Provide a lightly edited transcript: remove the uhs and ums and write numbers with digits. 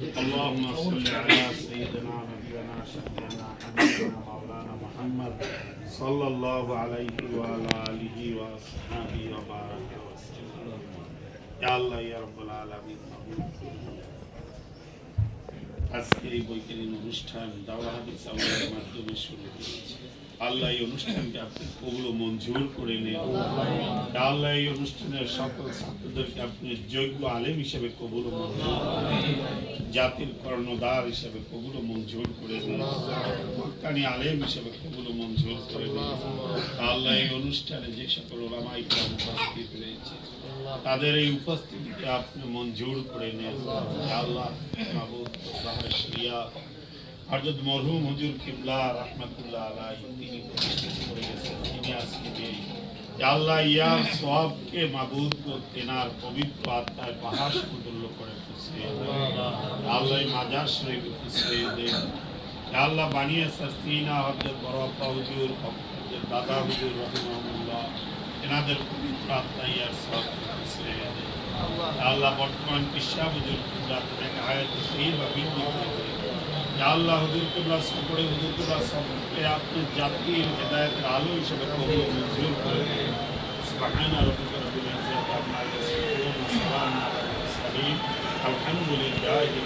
اللهم صل على سيدنا نبينا شفيعنا حبيبنا مولانا محمد صلى الله عليه وعلى آله وأصحابه وبارك وسلم يا الله يا رب العالمين আজকে এই বৈজ্ঞানিক অনুষ্ঠান দাওয়া হাদিস আমাদের মাধ্যমে শুরু হয়েছে। আল্লাহ এই অনুষ্ঠানকে আপনি কবুল ও মঞ্জুর করে নিন। আল্লাহ এই অনুষ্ঠানের সকল ছাত্রদেরকে আপনি যোগ্য আলেম হিসেবে কবুল ও মঞ্জুর করেন, জাতির কর্ণধার হিসেবে কবুল ও মঞ্জুর করে নিন, হক্কানি আলেম হিসেবে কবুল ও মঞ্জুর করে নিন। আল্লাহ এই অনুষ্ঠানে যে সকল ওলামায়ে কেরাম উপস্থিত রয়েছে তাদের এই উপস্থিতিকে আপনি মঞ্জুর করে নেন। আল্লাহ মাবুদ বাহারিয়া হযরত মরহুম হুজুর কিবলা রাহমাতুল্লাহ আলাইহি তিনি প্রতিষ্ঠিত করে গেছেন, তিনি আজকে নেই। আল্লাহ ইয়ার সওয়াবকে মাবুদ তেনার পবিত্র আত্মায় পাহাড় সমতুল্য করে খুশিয়ে দেন। আল্লাহ মাজার শরীফে খুশিয়ে দেন। আল্লাহ বানিয়ে সাসিনা হযরত বড় আব্বা হুজুর, হযরত দাদা হুজুর রাহিমাহুল্লাহ তেনাদের পবিত্র আত্মায় ইয়ার সওয়াব খুশিয়ে দেন। আল্লাহ বর্তমান কিশা হুজুর কিবলা থেকে আয়াতে সহিবা বৃদ্ধি করে আল্লাহ হুজুর কিবলা সকলে হুজুর কিবলা সবকে আপনি জাতির হেদায়েতের আলো হিসেবে কবুল ও মঞ্জুর করে নেন। সুবহানা রাব্বিকা রাব্বিল ইজ্জাতি আম্মা ইয়াসিফুন ওয়া সালামুন আলাল মুরসালিন আলহামদুলিল্লাহি